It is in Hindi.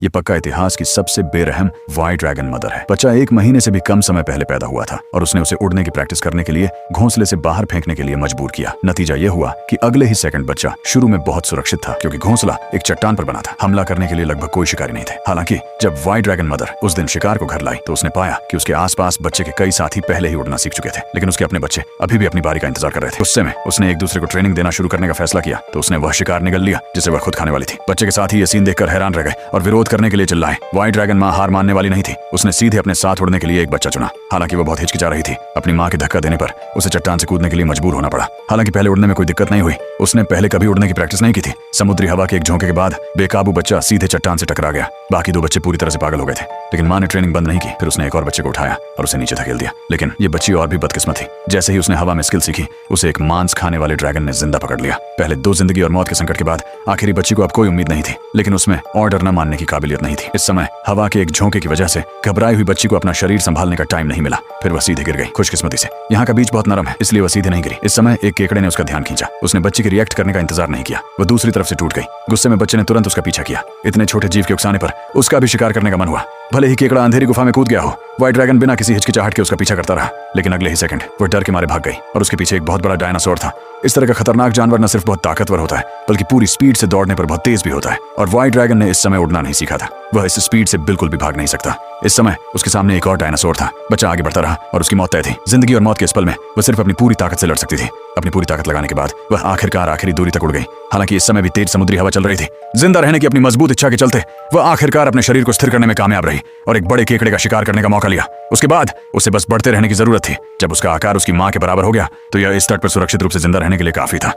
ये पक्का इतिहास की सबसे बेरहम व्हाइट ड्रैगन मदर है। बच्चा 1 महीने से भी कम समय पहले पैदा हुआ था और उसने उसे उड़ने की प्रैक्टिस करने के लिए घोंसले से बाहर फेंकने के लिए मजबूर किया। नतीजा ये हुआ कि अगले ही सेकंड बच्चा शुरू में बहुत सुरक्षित था क्योंकि घोंसला एक चट्टान पर बना था। हमला करने के लिए लगभग कोई शिकारी नहीं थे। हालांकि जब व्हाइट ड्रैगन मदर उस दिन शिकार को घर लाई तो उसने पाया कि उसके आसपास बच्चे के कई साथी पहले ही उड़ना सीख चुके थे, लेकिन उसके अपने बच्चे अभी भी अपनी बारी का इंतजार कर रहे थे। गुस्से में उसने एक दूसरे को ट्रेनिंग देना शुरू करने का फैसला किया तो उसने वह शिकार निगल लिया जिसे वह खुद खाने वाली थी। बच्चे के साथ ही ये सीन देखकर हैरान रह गए और विरोध करने के लिए चिल्लाए। व्हाइट ड्रैगन मां हार मानने वाली नहीं थी। उसने सीधे अपने साथ उड़ने के लिए एक बच्चा चुना। हालांकि वो बहुत हिचकिचा रही थी। अपनी मां के धक्का देने पर उसे चट्टान से कूदने के लिए मजबूर होना पड़ा। हालांकि पहले उड़ने में कोई दिक्कत नहीं हुई। उसने पहले कभी उड़ने की प्रैक्टिस नहीं की थी। समुद्री हवा के एक झोंके के बाद बेकाबू बच्चा सीधे चट्टान से टकरा गया। बाकी 2 बच्चे पूरी तरह से पागल हो गए थे, लेकिन मां ने ट्रेनिंग बंद नहीं की। फिर उसने एक और बच्चे को उठाया और उसे नीचे धकेल दिया। लेकिन ये बच्ची और भी बदकिस्मत थी। जैसे ही उसने हवा में स्किल सीखी, उसे एक मांस खाने वाले ड्रैगन ने जिंदा पकड़ लिया। पहले 2 जिंदगी और मौत के संकट के बाद आखिरी बच्ची को अब कोई उम्मीद नहीं थी, लेकिन उसमें ऑर्डर न मानने की काबिलियत नहीं थी। इस समय हवा के एक झोंके की वजह से घबराई हुई बच्ची को अपना शरीर संभालने का टाइम नहीं मिला। फिर वह सीधे गिर गई। खुशकिस्मती से यहाँ का बीच बहुत नरम है, इसलिए वह सीधे नहीं गिरी। इस समय एक केकड़े ने उसका ध्यान खींचा। उसने बच्ची के रिएक्ट करने का इंतजार नहीं किया। वह दूसरी तरफ से टूट गई। गुस्से में बच्चे ने तुरंत उसका पीछा किया। इतने छोटे जीव के उकसाने पर उसका भी शिकार करने का मन हुआ। भले ही केकड़ा अंधेरी गुफा में कूद गया हो, व्हाइट ड्रैगन बिना किसी हिचकिचाहट के उसका पीछा करता रहा। लेकिन अगले ही सेकंड वो डर के मारे भाग गई और उसके पीछे एक बहुत बड़ा डायनासोर था। इस तरह का खतरनाक जानवर न सिर्फ बहुत ताकतवर होता है, बल्कि पूरी स्पीड से दौड़ने पर बहुत तेज भी होता है। और व्हाइट ड्रैगन ने इस समय उड़ना नहीं सीखा था। वह इस स्पीड से बिल्कुल भी भाग नहीं सकता। इस समय उसके सामने एक और डायनासोर था। बच्चा आगे बढ़ता रहा और उसकी मौत तय थी। जिंदगी और मौत के इस पल में वह सिर्फ अपनी पूरी ताकत से लड़ सकती थी। अपनी पूरी ताकत लगाने के बाद वह आखिरकार आखिरी दूरी तक उड़ गई। हालांकि इस समय भी तेज समुद्री हवा चल रही थी। जिंदा रहने की अपनी मजबूत इच्छा के चलते वह आखिरकार अपने शरीर को स्थिर करने में कामयाब रही और एक बड़े केकड़े का शिकार करने का मौका लिया। उसके बाद उसे बस बढ़ते रहने की जरूरत थी। जब उसका आकार उसकी मां के बराबर हो गया तो यह इस तट पर सुरक्षित रूप से जिंदा रहने के लिए काफी था।